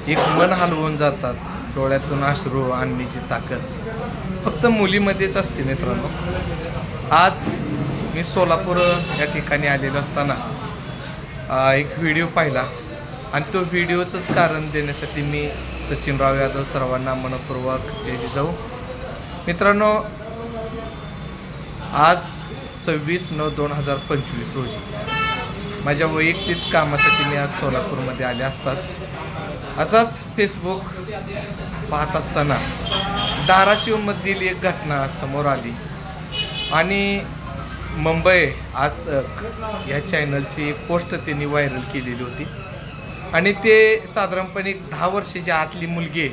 एक मन हलवून जातात, डोळ्यातून अश्रू आणण्याची ताकद फक्त मुलीमध्येच असते मित्रांनो। आज मी सोलापूर या ठिकाणी आलेलो असताना एक व्हिडिओ पाहिला आणि तो व्हिडिओचंच कारण देण्यासाठी मी सचिनराव यादव सर्वांना मनपूर्वक जय जिजाऊ। मित्रांनो, आज 26/9/2025 रोजी माझ्या वैयक्तिक कामासाठी मी आज सोलापूरमध्ये आले असताच असाच फेसबुक पाहत असताना धाराशिवमधील एक घटना समोर आली आणि मुंबई आज तक या चॅनलची एक पोस्ट त्यांनी व्हायरल केलेली होती आणि ते साधारणपणे 10 वर्षाची आतली मुलगी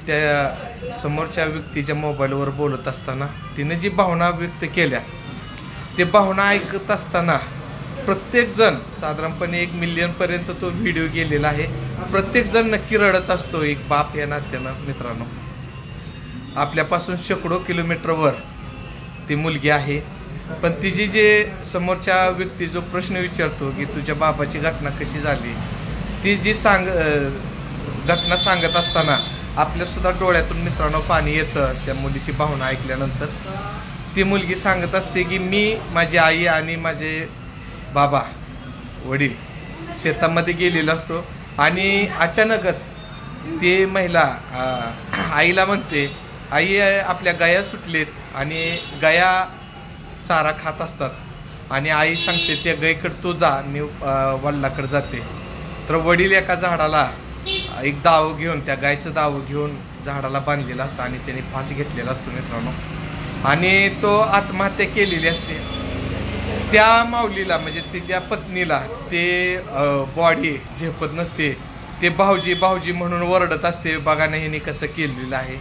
त्या समोरच्या व्यक्तीच्या मोबाईलवर बोलत असताना तिने जी भावना व्यक्त केल्या ते भावना ऐकत असताना प्रत्येकजण साधारणपणे 1 मिलियनपर्यंत तो व्हिडिओ गेलेला आहे। प्रत्येकजण नक्की रडत असतो एक बाप या नात्यानं। मित्रांनो, आपल्यापासून शेकडो किलोमीटरवर ती मुलगी आहे, पण तिची जे समोरच्या व्यक्ती जो प्रश्न विचारतो की तुझ्या बाबाची घटना कशी झाली, ती जी घटना सांगत असताना आपल्यासुद्धा डोळ्यातून मित्रांनो पाणी येतं त्या मुलीची भावना ऐकल्यानंतर। ती मुलगी सांगत असते की मी, माझी आई आणि माझे बाबा वडील शेतामध्ये गेलेलो असतो आणि अचानकच ते महिला आईला म्हणते, आई आपल्या गाया सुटलेत आणि गाया चारा खात असतात आणि आई सांगते त्या गायीकडे तू जा, मी वडिलाकडे जाते। तर वडील एका झाडाला एक दाव घेऊन, त्या गायचं दाव घेऊन झाडाला बांधलेला असतं आणि त्याने फाशी घेतलेला असतो मित्रांनो, आणि तो आत्महत्या केलेली असते। त्या माऊलीला म्हणजे तिच्या पत्नीला ते बॉडी झेपत नसते, ते भाऊजी भाऊजी म्हणून ओरडत असते, बघा नाही ह्याने कसं केलेलं आहे।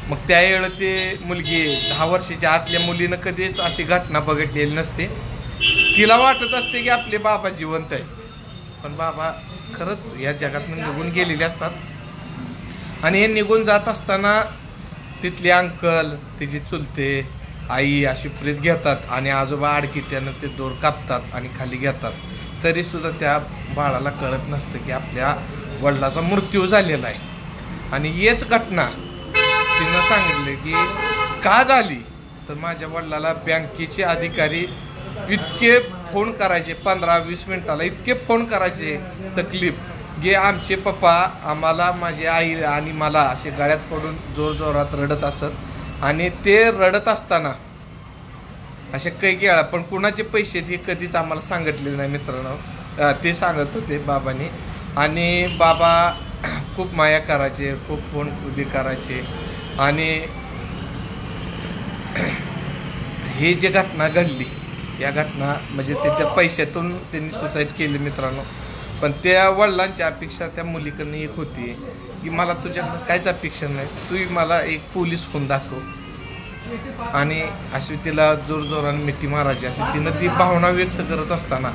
मग त्यावेळेला ते मुलगी 10 वर्षाच्या आतल्या मुलीनं कधीच अशी घटना बघितलेली नसते। तिला वाटत असते की आपले बाबा जिवंत आहे, पण बाबा खरंच या जगातून निघून गेलेले असतात। आणि हे निघून जात असताना तिथले अंकल, तिची चुलते, आई अशी प्रीत घेतात आणि आजोबा आडकीत्यानं ते दोर कापतात आणि खाली घेतात, तरीसुद्धा त्या बाळाला कळत नसतं की आपल्या वडिलाचा मृत्यू झालेला आहे। आणि हेच घटना तिनं सांगितले की का झाली, तर माझ्या वडिलाला बँकेचे अधिकारी इतके फोन करायचे, 15-20 मिनिटाला इतके फोन करायचे, तकलीफ गे आमचे पप्पा आम्हाला, माझी आई आणि मला असे गळ्यात पडून जोरजोरात रडत असत आणि ते रडत असताना असे काही वेळा पण कुणाचे पैसे हे कधीच आम्हाला सांगितलेले नाही मित्रांनो। ते सांगत होते बाबांनी आणि बाबा खूप माया करायचे, खूप फोन उभी करायचे आणि ही जी घटना घडली, या घटना म्हणजे त्याच्या पैशातून त्यांनी सुसाईड केली मित्रांनो। पण त्या वडिलांची अपेक्षा त्या मुलीकडनं एक होती की मला तुझ्याकडनं काहीच अपेक्षा नाही, तू मला एक पोलीस होऊन दाखव। आणि अशी तिला जोरजोराने मिठी मारायची, अशी तिनं ती भावना व्यक्त करत असताना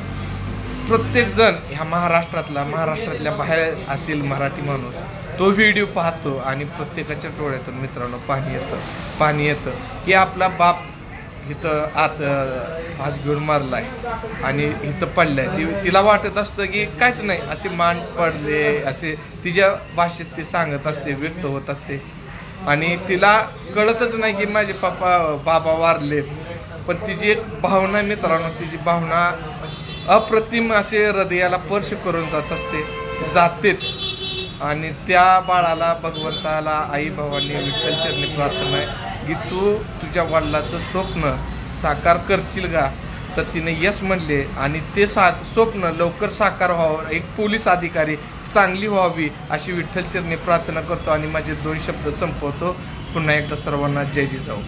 प्रत्येकजण ह्या महाराष्ट्रातल्या बाहेर असेल मराठी माणूस तो व्हिडिओ पाहतो आणि प्रत्येकाच्या डोळ्यातून मित्रांनो पाणी येतं की आपला बाप इथं आत फास घेऊन मारलाय आणि इथं पडलाय। तिला वाटत असतं की काहीच नाही, असे मान पडले असे तिच्या भाषेत ते सांगत असते, व्यक्त होत असते आणि तिला कळतच नाही की माझे बाबा वारलेत। पण तिची एक भावना मित्रांनो, तिची भावना अप्रतिम असे हृदयाला स्पर्श करून जातेच आणि त्या बाळाला भगवंताला, आई भावांनी, विठ्ठलचरणी प्रार्थना आहे की तू तुझ्या वडिलाचं स्वप्न साकार करशील का, तर तिने यस म्हणले आणि ते स्वप्न लवकर साकार व्हावं, एक पोलीस अधिकारी चांगली व्हावी अशी विठ्ठलचरणी प्रार्थना करतो आणि माझे 2 शब्द संपवतो। पुन्हा एकदा सर्वांना जय जिजाऊ।